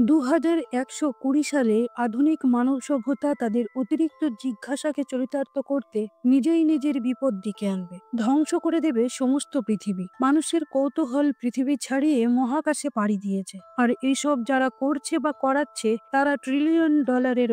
2120 সালে আধুনিক মানব সভ্যতা তাদের অতিরিক্ত জিজ্ঞাসাকে চরিতার্থ করতে নিজেই নিজের বিপদ ডেকে আনবে, ধ্বংস করে দেবে সমস্ত পৃথিবী। মানুষের কৌতূহল পৃথিবী ছাড়িয়ে মহাকাশে পাড়ি দিয়েছে, আর এইসব যারা করছে বা করাচ্ছে তারা $1 ট্রিলিয়ন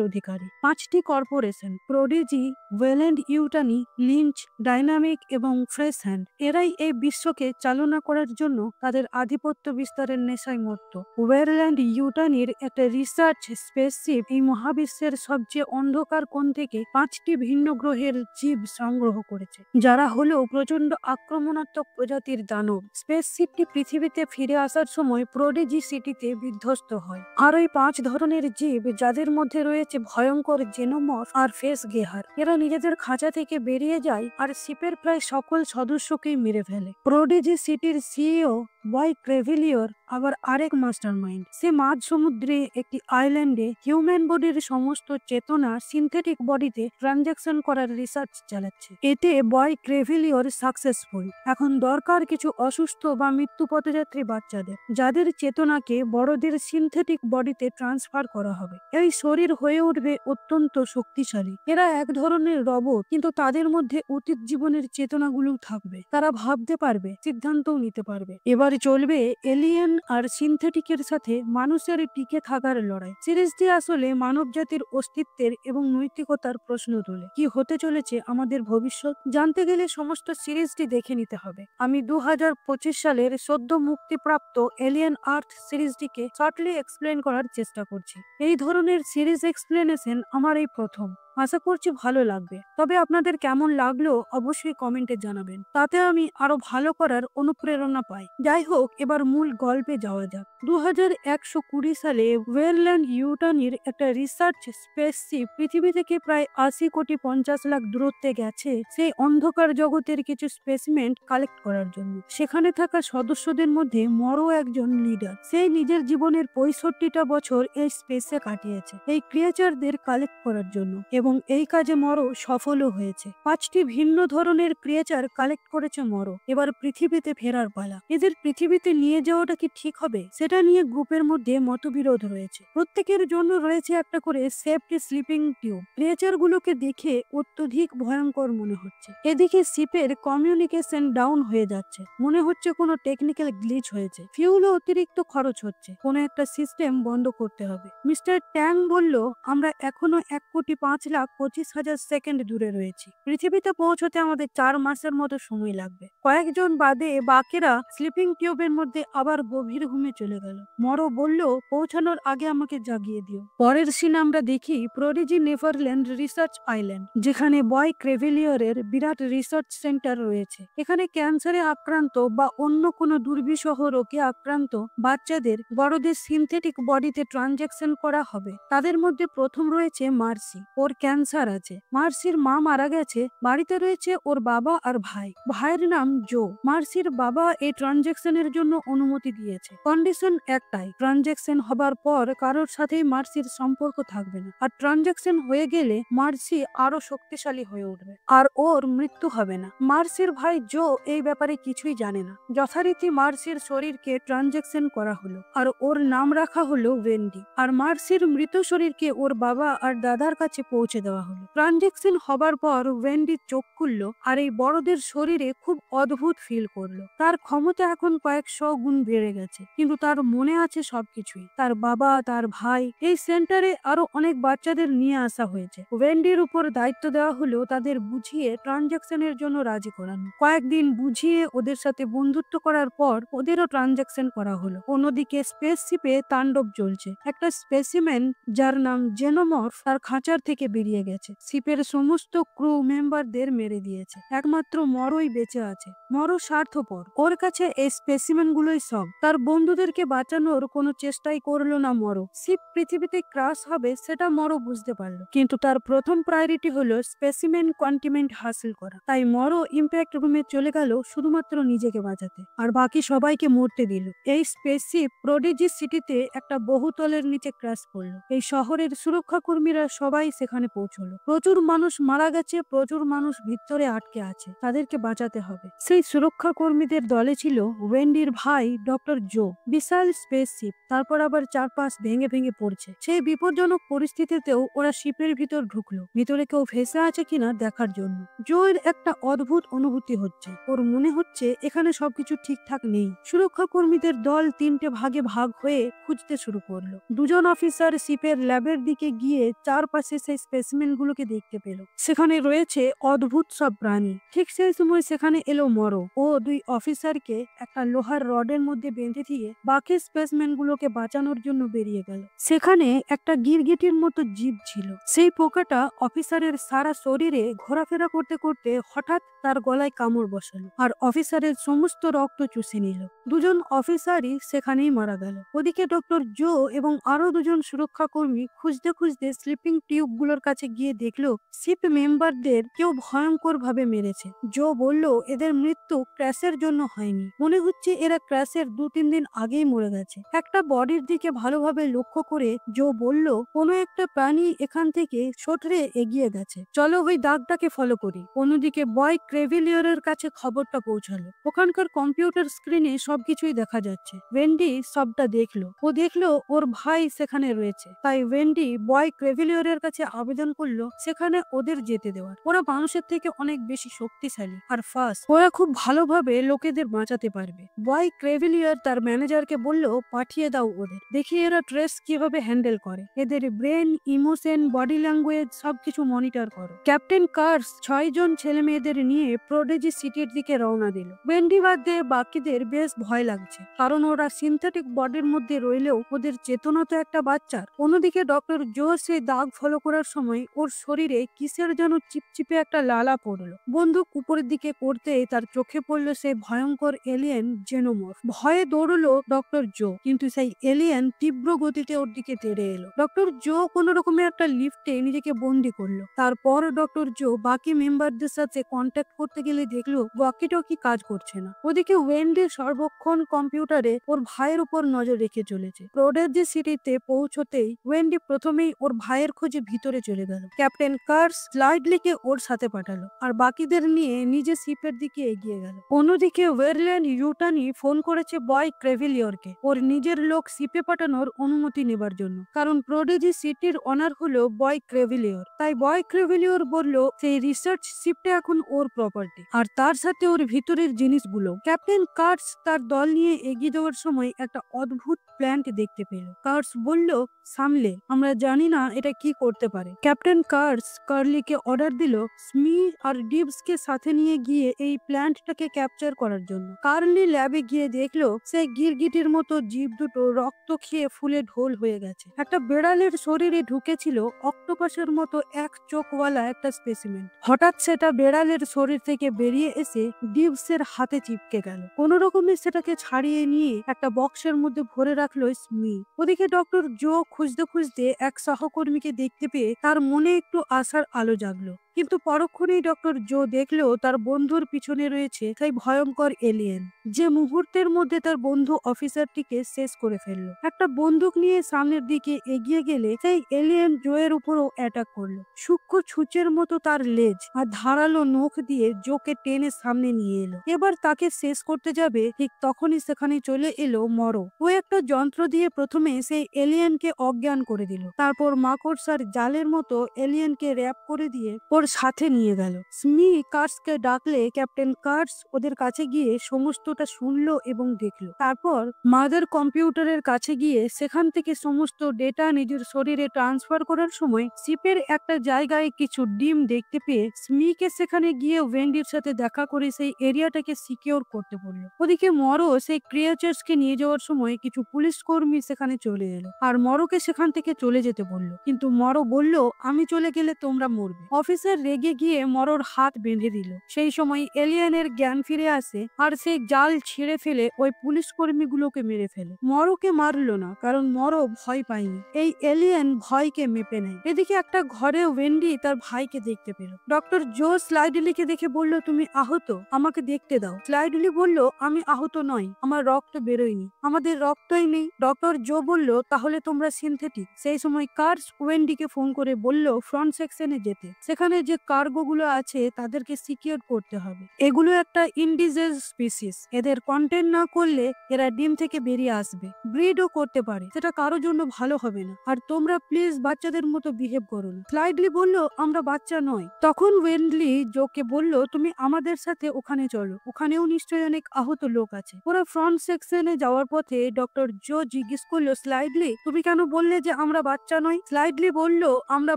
অধিকারী। 5টি corporation Prodigy, Weyland Yutani, Lynch, Dynamic এবং ফ্রেশ হ্যান্ড, এরাই এই বিশ্বকে চালনা করার জন্য তাদের আধিপত্য বিস্তারের নেশায় মত্ত। ওয়েল্যান্ড ইউটানির একটা রিসার্চ স্পেসশিপ এই মহাবিশ্বের সবচেয়ে অন্ধকার কোণ থেকে 5টি ভিন্ন গ্রহের জীব সংগ্রহ করেছে, যারা হলো প্রচন্ড আক্রমণাত্মক প্রজাতির দানব। স্পেসশিপটি পৃথিবীতে ফিরে আসার সময় প্রোডিজি সিটিতে বিধ্বস্ত হয়। আর ওই 5 ধরনের জীব, যাদের মধ্যে রয়েছে ভয়ঙ্কর জেনোমর্ফ আর ফেস গেহার, এরা নিজেদের খাঁচা থেকে বেরিয়ে যায় আর শিপের প্রায় সকল সদস্যকেই মেরে ফেলে। প্রোডিজি সিটির সিইও বয় ক্রেভিলিয়র আবার আরেক মাস্টারমাইন্ড। সে মাঝ সমুদ্রে একটি আইল্যান্ডে হিউম্যান বডির সমস্ত চেতনা সিনথেটিক বডিতে ট্রানজাকশন করার রিসার্চ চালাচ্ছে। এতে বয় ক্রেভিলিয়র সাকসেসফুল। এখন দরকার কিছু অসুস্থ বা মৃত্যু পথযাত্রী বাচ্চাদের, যাদের চেতনাকে বড়দের সিনথেটিক বডিতে ট্রান্সফার করা হবে। এই শরীর হয়ে উঠবে অত্যন্ত শক্তিশালী। এরা এক ধরনের রোবট, কিন্তু তাদের মধ্যে অতীত জীবনের চেতনাগুলো থাকবে। তারা ভাবতে পারবে, সিদ্ধান্তও নিতে পারবে। এবার চলবে এলিয়েন আর সিনথেটিকের সাথে মানুষের টিকে থাকার লড়াই। সিরিজটি আসলে মানব জাতির অস্তিত্বের এবং নৈতিকতার প্রশ্ন তোলে। কি হতে চলেছে আমাদের ভবিষ্যৎ জানতে গেলে সমস্ত সিরিজটি দেখে নিতে হবে। আমি 2025 সালের সদ্য মুক্তিপ্রাপ্ত এলিয়েন আর্থ সিরিজটিকে শর্টলি এক্সপ্লেন করার চেষ্টা করছি। এই ধরনের সিরিজ এক্সপ্লেনেশন আমার এই প্রথম। আশা করছি ভালো লাগবে। তবে আপনাদের কেমন লাগলো অবশ্যই কমেন্টে জানাবেন, তাতে আমি আরো ভালো করার অনুপ্রেরণা পাই। যাই হোক, এবার মূল গল্পে যাওয়া যাক। 2120 সালে ওয়েল্যান্ড ইউটানির একটা রিসার্চ স্পেসশিপ পৃথিবী থেকে প্রায় 80,50,00,000 দূরত্বে গেছে সেই অন্ধকার জগতের কিছু স্পেসিমেন্ট কালেক্ট করার জন্য। সেখানে থাকা সদস্যদের মধ্যে মরো একজন লিডার। সে নিজের জীবনের 65টা বছর এই স্পেসে কাটিয়েছে এই ক্রিয়েচারদের কালেক্ট করার জন্য, এবং এই কাজে মরো সফলও হয়েছে। 5টি ভিন্ন ধরনের ক্রিয়েচার কালেক্ট করেছে মরো। এবার পৃথিবীতে ফেরার পালা। এদের পৃথিবীতে নিয়ে যাওয়াটা কি ঠিক হবে, সেটা নিয়ে গ্রুপের মধ্যে মতবিরোধ রয়েছে। প্রত্যেকের জন্য রয়েছে একটা করে সেফটি স্লিপিং টিউব। ক্রিয়েচার গুলোকে দেখে অত্যধিক ভয়ঙ্কর মনে হচ্ছে। এদিকে শিপের কমিউনিকেশন ডাউন হয়ে যাচ্ছে, মনে হচ্ছে কোনো টেকনিক্যাল গ্লিচ হয়েছে। ফিউলও অতিরিক্ত খরচ হচ্ছে, কোনো একটা সিস্টেম বন্ধ করতে হবে। মিস্টার ট্যাং বলল, আমরা এখনো 1,05,25,000 সেকেন্ড দূরে রয়েছি। পৃথিবীতে পৌঁছতে আমাদের 4 মাসের মতো সময় লাগবে। কয়েকজন বাদে বাকিরা স্লিপিং টিউবের মধ্যে আবার গভীর ঘুমে চলে গেল। মরো বলল, পৌঁছানোর আগে আমাকে জাগিয়ে দিও। পরের সিন আমরা দেখি প্রোডিজি নেভারল্যান্ড রিসার্চ আইল্যান্ড, যেখানে বয় ক্রেভিলিয়রের বিরাট রিসার্চ সেন্টার রয়েছে। এখানে ক্যান্সারে আক্রান্ত বা অন্য কোনো দুর্বিষহ রোগে আক্রান্ত বাচ্চাদের বড়দের সিনথেটিক বডিতে ট্রানজাকশন করা হবে। তাদের মধ্যে প্রথম রয়েছে মার্সি। ওর ক্যান্সার আছে। মার্সির মা মারা গেছে। বাড়িতে রয়েছে ওর বাবা আর ভাই। ভাইয়ের নাম জো। মার্সির বাবা এই ট্রানজাকশনের জন্য অনুমতি দিয়েছে। কন্ডিশন একটাই, ট্রানজাকশন হবার পর কারোর সাথেই মার্সির সম্পর্ক থাকবে না, আর ট্রানজাকশন হয়ে গেলে মার্সি আরো শক্তিশালী হয়ে উঠবে আর ওর মৃত্যু হবে না। মার্সির ভাই জো এই ব্যাপারে কিছুই জানে না। যথারীতি মার্সির শরীরকে ট্রানজাকশন করা হলো, আর ওর নাম রাখা হলো ওয়েন্ডি। আর মার্সির মৃত শরীরকে ওর বাবা আর দাদার কাছে পৌঁছে দেওয়া হলো। ট্রানজাকশন হবার পর ওয়েন্ডি চোখ খুললো আর এই বড়দের শরীরে খুব অদ্ভুত ফিল করলো। তার ক্ষমতা এখন কয়েকশো গুণ বেড়ে গেছে, কিন্তু তার মনে আছে সবকিছুই, তার বাবা, তার ভাই। এই সেন্টারে আরো অনেক বাচ্চাদের নিয়ে আসা হয়েছে। ওয়েন্ডির উপর দায়িত্ব দেওয়া হলো তাদের বুঝিয়ে ট্রানজাকশনের জন্য রাজি করানো। কয়েকদিন বুঝিয়ে ওদের সাথে বন্ধুত্ব করার পর ওদেরও ট্রানজাকশন করা হলো। অন্যদিকে স্পেসশিপে তাণ্ডব চলছে। একটা স্পেসিমেন যার নাম জেনোমর্ফ তার খাঁচার থেকে বেরিয়ে গেছে। শিপের সমস্ত ক্রু মেম্বারদের মেরে দিয়েছে। একমাত্র মরোই বেঁচে আছে। মরো স্বার্থপর, ওর কাছে এই স্পেসিমেন গুলোই সব। তার বন্ধুদেরকে বাঁচানোর কোনো চেষ্টাই করলো না মরো। শিপ পৃথিবীতে ক্রাশ হবে সেটা মরো বুঝতে পারলো, কিন্তু তার প্রথম প্রায়োরিটি হলো স্পেসিমেন কন্টিনমেন্ট হাসিল করা। তাই মরো ইম্প্যাক্ট রুমে চলে গেল শুধুমাত্র নিজেকে বাঁচাতে, আর বাকি সবাইকে মরতে দিল। এই স্পেসশিপ প্রোডিজি সিটিতে একটা বহুতলের নিচে ক্র্যাশ করলো। এই শহরের সুরক্ষা কর্মীরা সবাই সেখানে পৌঁছলো। প্রচুর মানুষ মারা গেছে, প্রচুর মানুষ ভিতরে আটকে আছে, তাদেরকে বাঁচাতে হবে। সেই সুরক্ষা কর্মীদের দলে ছিল ওয়েন্ডির ভাই ডক্টর জো। বিশাল স্পেসশিপ, তারপর আবার চারপাশ ভেঙে ভেঙে পড়ছে। সেই বিপজ্জনক পরিস্থিতিতেও ওরা শিপের ভিতর ঢুকলো, ভিতরে কেউ ভেসে আছে কিনা দেখার জন্য। জোয়ের একটা অদ্ভুত অনুভূতি হচ্ছে, ওর মনে হচ্ছে এখানে সবকিছু ঠিকঠাক নেই। সুরক্ষা কর্মীদের দল তিনটে ভাগে ভাগ হয়ে খুঁজতে শুরু করলো। দুজন অফিসার শিপের ল্যাবের দিকে গিয়ে চারপাশে সেই স্পেসিমেন গুলোকে দেখতে পেল। সেখানে রয়েছে অদ্ভুত সব প্রাণী। ঠিক সেই সময় সেখানে এলো মরো। ও দুই অফিসারকে একটা লোহার রডের মধ্যে বেঁধে দিয়ে বাকি স্পেসিমেন গুলোকে বাঁচানোর জন্য বেরিয়ে গেল। সেখানে একটা গিরগিটির মতো জীব ছিল। সেই পোকাটা অফিসারের সারা শরীরে ঘোরাফেরা করতে করতে হঠাৎ তার গলায় কামড় বসালো আর অফিসারের সমস্ত রক্ত চুষে নিল। দুজন অফিসারই সেখানেই মারা গেল। ওদিকে ডক্টর জো এবং আরো দুজন সুরক্ষা কর্মী খুঁজতে খুঁজতে স্লিপিং টিউব গুলোর কাছে গিয়ে দেখলো শিপ মেম্বারদের কেউ ভয়ঙ্কর ভাবে মেরেছে। জো বলল এদের মৃত্যু ক্র্যাশের জন্য হয়নি, মনে হচ্ছে এরা ক্র্যাশের 2-3 দিন আগেই মরে গেছে। একটা বডির দিকে ভালোভাবে লক্ষ্য করে জো বলল কোনো একটা প্রাণী এখান থেকে সটরে এগিয়ে গেছে, চলো ওই দাগটাকে ফলো করি। অন্যদিকে বয় ক্রেভিলিয়ারের কাছে খবরটা পৌঁছালো। ওখানকার কম্পিউটার স্ক্রিনে সবকিছুই দেখা যাচ্ছে। ওয়েন্ডি সবটা দেখলো। ও দেখলো ওর ভাই সেখানে রয়েছে। তাই ওয়েন্ডি বয় ক্রেভিলিয়ারের কাছে আবেদন করলো সেখানে ওদের যেতে দেওয়ার। ওরা মানুষের থেকে অনেক বেশি শক্তিশালী আর ফাস্ট, ওরা খুব ভালোভাবে লোকেদের বাঁচাতে পারবে। বয় ক্রেভিলিয়ার তার ম্যানেজারকে বলল পাঠিয়ে দাও ওদের, দেখি এরা ট্রেস কিভাবে হ্যান্ডেল করে, এদের ব্রেন, ইমোশন, বডি ল্যাঙ্গুয়েজ সবকিছু মনিটর করো। ক্যাপ্টেন কার্স 6 জন ছেলে মেয়েদের নিয়ে প্রোডিজি সিটির দিকে রওনা দিল। ওয়েন্ডি বাদে বাকিদের বেশ ভয় লাগছে, কারণ ওরা সিনথেটিক বডির মধ্যে রইলেও ওদের চেতনা তো একটা বাচ্চার। অন্যদিকে ডক্টর জো সেই দাগ ফলো করার সময় ওর শরীরে কিসের যেন চিপচিপে একটা লালা পড়লো। বন্দুক উপরের দিকে করতেই তার চোখে পড়লো সেই ভয়ঙ্কর এলিয়েন জেনোমর্ফ। ভয়ে দৌড়লো ডক্টর জো, কিন্তু সেই এলিয়েন তীব্র গতিতে ওর দিকে তেড়ে এলো। ডক্টর জো কোনো রকমের একটা লিফটে নিজেকে বন্দি করলো। তারপর ডক্টর জো বাকি মেম্বারদের সাথে কন্ট্যাক্ট করতে গেলে দেখলো ওয়াকিটকি কাজ করছে না। ওদিকে ওয়েন্ডি সর্বক্ষণ কম্পিউটারে ওর ভাইয়ের উপর নজর রেখে চলেছে। প্রোডেজি সিটিতে পৌঁছতেই ওয়েন্ডি প্রথমেই ওর ভাইয়ের খোঁজে ভিতরে চলে গেল। ক্যাপ্টেন কার্স স্লাইডলিকে ওর সাথে পাঠালো আর বাকিদের নিয়ে নিজে শিপের দিকে এগিয়ে গেল। অন্যদিকে ওয়েরল্যান্ড ইউটানি ফোন করেছে বয় ক্রেভিলিয়রকে ওর নিজের লোক শিপে পাঠানোর অনুমতি নেবার জন্য, কারণ প্রোডিজি সিটির অনার হলো বয় ক্রেভিলিয়র। তাই বয় ক্রেভিলিয়র বলল সেই রিসার্চ শিপটা এখন ওর প্রপার্টি আর তার সাথে ওর ভিতরের জিনিসগুলো। ক্যাপ্টেন কার্স তার দল নিয়ে এগিয়ে যাওয়ার সময় একটা অদ্ভুত প্ল্যান্ট দেখতে পেল। কার্স বলল সামলে, আমরা জানি না এটা কি করতে পারে। ক্যাপ্টেন কার্স কার্লিকে অর্ডার দিল স্মি আর ডিবসকে সাথে নিয়ে গিয়ে এই প্ল্যান্টটাকে ক্যাপচার করার জন্য। কার্লি ল্যাবে গিয়ে দেখলো সেই গিরগিটির মতো জীব দুটো রক্ত খেয়ে ফুলে ঢোল হয়ে গেছে। একটা বেড়ালের শরীরে ঢুকেছিল অক্টোপাসের মতো এক চোখওয়ালা একটা স্পেসিমেন। হঠাৎ সেটা বেড়ালের শরীর থেকে বেরিয়ে এসে ডিবসের হাতে চিপকে গেল। কোন রকমে সেটাকে ছাড়িয়ে নিয়ে একটা বক্সের মধ্যে ভরে রাখলো স্মি। ওদিকে ডক্টর জো খুঁজতে খুঁজতে এক সহকর্মীকে দেখতে পেয়ে তার মনে একটু আশার আলো জাগলো, কিন্তু পরক্ষণেই ডক্টর জো দেখলো তার বন্ধুর পিছনে রয়েছে সেই ভয়ঙ্কর এলিয়েন, যে মুহূর্তের মধ্যে তার বন্ধু অফিসারটিকে শেষ করে ফেললো। একটা বন্দুক নিয়ে সামনের দিকে এগিয়ে গেলে সেই এলিয়েন জোয়ের উপরও অ্যাটাক করলো। সূক্ষ্ম ছুঁচের মতো তার লেজ আর ধারালো নখ দিয়ে জোকে টেনে সামনে নিয়ে এলো। এবার তাকে শেষ করতে যাবে, ঠিক তখনই সেখানে চলে এলো মরো। ও একটা যন্ত্র দিয়ে প্রথমে সেই এলিয়েনকে অজ্ঞান করে দিল, তারপর মাকড়সার জালের মতো এলিয়েনকে র্যাপ করে দিয়ে ওর সাথে নিয়ে গেল। স্মি কার্সকে ডাকলে ক্যাপ্টেন কার্স ওদের কাছে গিয়ে সমস্তটা শুনলো এবং দেখলো। তারপর মাদার কম্পিউটারের কাছে গিয়ে সেখান থেকে সমস্ত ডেটা নিজের শরীরে ট্রান্সফার করার সময় শিপের একটা জায়গায় কিছু ডিম দেখতে পেয়ে স্মিকে সেখানে গিয়ে ওয়েন্ডির সাথে দেখা করে সেই এরিয়াটাকে সিকিউর করতে বলল। ওদিকে মরো সেই ক্রিয়েচার্সকে নিয়ে যাওয়ার সময় কিছু পুলিশ কর্মী সেখানে চলে এলো আর মরোকে সেখান থেকে চলে যেতে বলল, কিন্তু মরো বলল আমি চলে গেলে তোমরা মরবে। অফিসার রেগে গিয়ে মরোর হাত বেঁধে দিল। সেই সময় এলিয়েনের জ্ঞান ফিরে আসে আর সে জাল গাল ছিঁড়ে ফেলে ওই পুলিশ কর্মীগুলোকে মেরে ফেলে। মরোকে মারলো না, কারণ মরো ভয় পায়নি। এই এলিয়েন ভয়কে মেপে নেয়। এদিকে একটা ঘরে ওয়েন্ডি তার ভাইকে দেখতে পেল। ডক্টর জো স্লাইডলিকে দেখে বলল, তুমি আহত, আমাকে দেখতে দাও। স্লাইডলি বলল, আমি আহত নই, আমার রক্ত বেরোয়নি, আমাদের রক্তই নেই। ডক্টর জো বলল, তাহলে তোমরা সিনথেটিক। সেই সময় কার্স ওয়েন্ডিকে ফোন করে বলল ফ্রন্ট সেকশনে যেতে, সেখানে যে কার্গো গুলো আছে তাদেরকে সিকিউর করতে হবে। এগুলো একটা ইন্ডিজেস স্পিসিস, এদের কন্টেন্ট না করলে এরা ডিম থেকে বেরিয়ে আসবে, ব্রিডও করতে পারে, সেটা কারোর জন্য ভালো হবে না। আর তোমরা প্লিজ বাচ্চাদের মতো বিহেভ করো না। স্লাইডলি বলল, আমরা বাচ্চা নয়। তখন ওয়েন্ডলি জোকে বলল, তুমি আমাদের সাথে ওখানে চলো, ওখানেও নিশ্চয়ই অনেক আহত লোক আছে। ওরা ফ্রন্ট সেকশনে যাওয়ার পথে ডক্টর জো জিজ্ঞেস করলো, স্লাইডলি তুমি কেন বললে যে আমরা বাচ্চা নয়? স্লাইডলি বলল, আমরা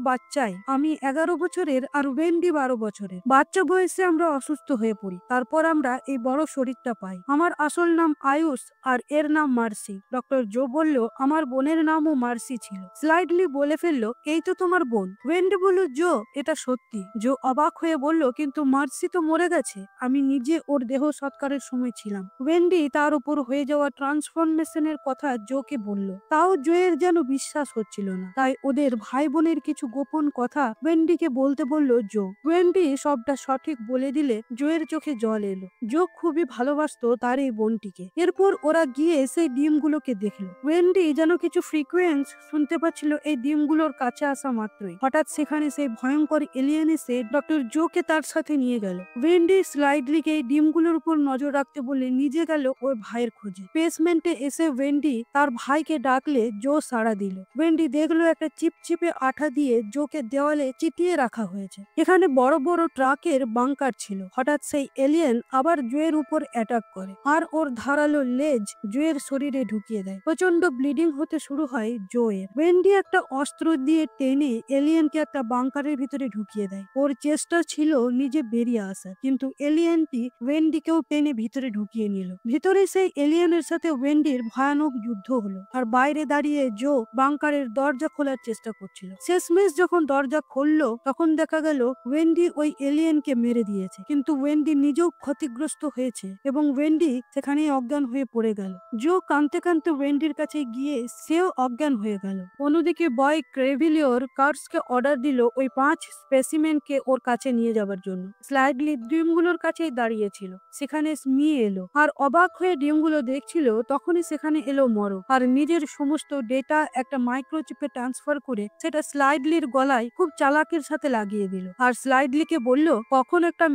বাচ্চাই, আমি 11 বছরের আর ওয়েন্ডি 12 বছরের। বাচ্চা বয়সে আমরা অসুস্থ হয়ে পড়ি, তারপর আমরা এই বড় শরীরটা পাই। আমার আসল নাম আয়ুষ আর এর নাম মার্সি। ডক্টর জো বলল, আমার বোনের নামও মার্সি ছিল। স্লাইডলি বলে ফেললো, এই তো তোমার বোন। ওয়েন্ডি বলল, জো এটা সত্যি। জো অবাক হয়ে বলল, কিন্তু মার্সি তো মরে গেছে, আমি নিজে ওর দেহ সৎকারের সময় ছিলাম। ওয়েন্ডি তার উপর হয়ে যাওয়া ট্রান্সফরমেশনের কথা জোকে বলল, তাও জোয়ের যেন বিশ্বাস হচ্ছিল না। তাই ওদের ভাই বোনের কিছু গোপন কথা ওয়েন্ডিকে বলতে বলল জো। ওয়েন্ডি সবটা সঠিক বলে দিলে জোয়ের চোখে জল এলো। জো খুবই ভালোবাসতো তার এই বোনটিকে। এরপর ওরা গিয়ে সেই ডিমগুলোকে দেখলো। ওয়েন্ডি যেন কিছু ফ্রিকোয়েন্স শুনতে পাচ্ছিল এই ডিমগুলোর কাছে আসা মাত্রই। হঠাৎ সেখানে সেই ভয়ঙ্কর এলিয়েন এসে ডক্টর জোকে তার সাথে নিয়ে গেল। ওয়েন্ডি স্লাইডলিকে এই ডিমগুলোর উপর নজর রাখতে বলে নিজে গেল ওর ভাইয়ের খোঁজে। বেসমেন্টে এসে ওয়েন্ডি তার ভাইকে ডাকলে জো সাড়া দিল। ওয়েন্ডি দেখলো একটা চিপচিপে আঠা দিয়ে জোকে দেওয়ালে চিটিয়ে রাখা হয়েছে। এখানে বড় বড় ট্রাকের বাংকার ছিল। হঠাৎ সেই এলিয়েন আবার জোয়ের উপর অ্যাটাক করে আর ওর ধারালো লেজ জোয়ের শরীরে ঢুকিয়ে দেয়। প্রচন্ড ব্লিডিং হতে শুরু হয় জোয়ের। ওয়েন্ডি একটা অস্ত্র দিয়ে টেনে এলিয়েনকে একটা বাংকারের ভিতরে ঢুকিয়ে দেয়। ওর চেষ্টা ছিল নিজে বেরিয়ে আসা, কিন্তু এলিয়েনটি ওয়েন্ডিকেও টেনে ভিতরে ঢুকিয়ে নিল। ভিতরে সেই এলিয়েনের সাথে ওয়েন্ডির ভয়ানক যুদ্ধ হলো, আর বাইরে দাঁড়িয়ে জো বাংকারের দরজা খোলার চেষ্টা করছিল। শেষমেশ যখন দরজা খুললো তখন দেখা গেল ওয়েন্ডি ওই এলিয়েনকে মেরে দিয়েছে, কিন্তু ওয়েন্ডি নিজেও ক্ষতিগ্রস্ত হয়েছে এবং ওয়েন্ডি সেখানেই অজ্ঞান হয়ে পড়ে গেল। জো কাঁদতে কাঁদতে ওয়েন্ডির কাছে গিয়ে সেও অজ্ঞান হয়ে গেল। অন্যদিকে বয় ক্রেভিলিওর কার্সকে অর্ডার দিল ওই 5 স্পেসিমেনকে ওর কাছে নিয়ে যাবার জন্য। স্লাইডলি ডিমগুলোর কাছেই দাঁড়িয়েছিল। সেখানে স্মি এলো আর অবাক হয়ে ডিমগুলো দেখছিল। তখনই সেখানে এলো মরো আর নিজের সমস্ত ডেটা একটা মাইক্রোচিপে ট্রান্সফার করে সেটা স্লাইডলির গলায় খুব চালাকের সাথে লাগিয়ে দিল আর স্লাইডলিকে বলল, কখন একটা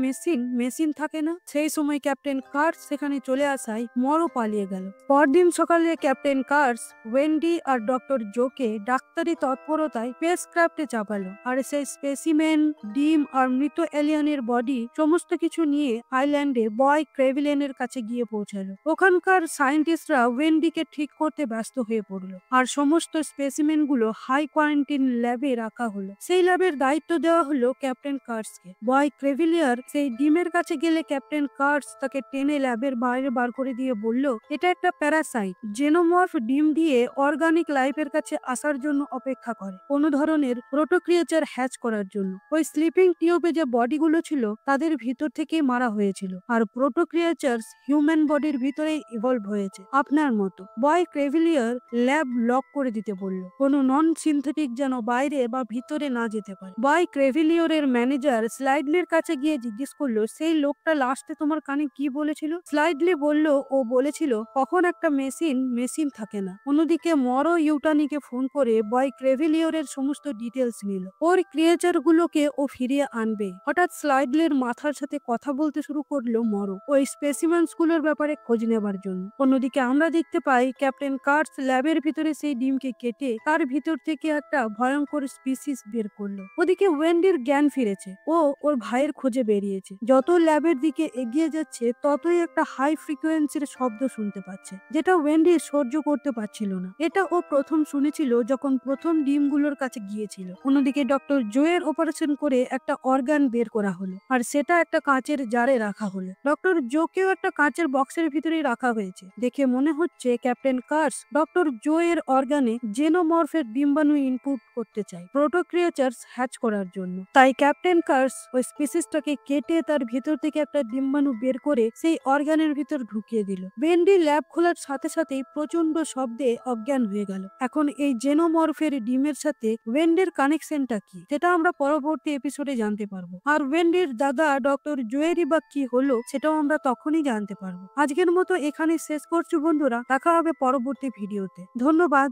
মেশিন থাকে না। সেই সময় ক্যাপ্টেন কার্স সেখানে চলে আসায় মরো পালিয়ে গেল। পরদিন সকালে ক্যাপ্টেন কার্স ওয়েন্ডি আর ডক্টর জোকে ডাক্তারি তৎপরতায় স্পেসক্রাফটে চাপালো আর সেই স্পেসিমেন, ডিম আর মৃত এলিয়েনের বডি সমস্ত কিছু নিয়ে আইল্যান্ডে বয় ক্রেভিলেনের কাছে গিয়ে পৌঁছালো। ওখানকার সায়েন্টিস্টরা ওয়েন্ডিকে ঠিক করতে ব্যস্ত হয়ে পড়লো আর সমস্ত স্পেসিমেন গুলো হাই কোয়ারেন্টাইন ল্যাবে রাখা হলো। সেই ল্যাবের দায়িত্ব দেওয়া হলো ক্যাপ্টেন কার্সকে। বয় ক্রেভিলিয়ার সেই ডিমের কাছে গেলে ক্যাপ্টেন কার্স তাকে টেনে ল্যাবের বাইরে বার করে দিয়ে বলল, এটা একটা প্যারাসাইট, জেনোমর্ফ ডিম দিয়ে অর্গানিক লাইফের কাছে আসার জন্য অপেক্ষা করে, কোনো ধরনের প্রোটোক্রিয়েচার হ্যাচ করার জন্য। ওই স্লিপিং টিউবে যে বডিগুলো ছিল তাদের ভিতর থেকেই মারা হয়েছিল আর প্রোটোক্রিয়েচার্স হিউম্যান বডির ভিতরে ইভলভ হয়েছে আপনার মতো। বয় ক্রেভিলিয়ার ল্যাব লক করে দিতে বলল, কোনো নন সিনথেটিক যেন বাইরে বা ভিতরে না যেতে পারে। বয় ক্রেভিলিয়রের ম্যানেজার স্লাইডলির কাছে গিয়ে জিজ্ঞেস করলো, সেই লোকটা লাস্টে তোমার কানে কি বলেছিল? স্লাইডলি বলল, ও বলেছিল কখন একটা মেশিন থাকে না। অন্যদিকে মরো ইউটানিকে ফোন করে বয় ক্রেভিলিয়রের সমস্ত ডিটেলস নিল। ওর ক্রিয়েচার গুলোকে ও ফিরিয়ে আনবে। হঠাৎ স্লাইডলির মাথার সাথে কথা বলতে শুরু করলো মরো ওই স্পেসিমেন্স গুলোর ব্যাপারে খোঁজ নেবার জন্য। অন্যদিকে আমরা দেখতে পাই ক্যাপ্টেন কার্স ল্যাবের ভিতরে সেই ডিমকে কেটে তার ভিতর থেকে একটা ভয়ঙ্কর স্পিসিস বের করলো। ওদিকে ওয়েন্ডির জ্ঞান ফিরেছে, ও ওর ভাইয়ের খোঁজে বেরিয়েছে। যত ল্যাবের দিকে এগিয়ে যাচ্ছে ততই একটা হাই ফ্রিকোয়েন্সির শব্দ শুনতে পাচ্ছে, যেটা ওয়েন্ডি সহ্য করতে পারছিল না। এটা ও প্রথম শুনেছিল যখন প্রথম ডিমগুলোর কাছে গিয়েছিল। অন্যদিকে ডক্টর জোয়ের অপারেশন করে একটা অর্গান বের করা হলো আর সেটা একটা কাঁচের জারে রাখা হলো। ডক্টর জোকেও একটা কাঁচের বক্সের ভিতরেই রাখা হয়েছে। দেখে মনে হচ্ছে ক্যাপ্টেন কার্স ডক্টর জো এর অর্গানে জেনোমর্ফের ডিম্বাণু ইনপুট করতে চায় প্রোটোক্রিয়েচার্স হ্যাচ করার জন্য। তাই ক্যাপ্টেন কার্স ওই স্পিসিসটাকে কেটে তার ভিতর থেকে একটা ডিম্বাণু বের করে সেই অর্গানের ভিতর ঢুকিয়ে দিল। ভেন্ডি ল্যাব খোলার সাথে সাথেই প্রচন্ড শব্দে অজ্ঞান হয়ে গেল। এখন এই জেনোমরফের ডিমের সাথে ওয়েন্ডির কানেকশনটা কি, সেটা আমরা পরবর্তী এপিসোডে জানতে পারবো। আর ওয়েন্ডির দাদা ডক্টর জুয়েরি বা কি হলো সেটাও আমরা তখনই জানতে পারবো। আজকের মতো এখানে শেষ করছি বন্ধুরা, দেখা হবে পরবর্তী ভিডিওতে। ধন্যবাদ।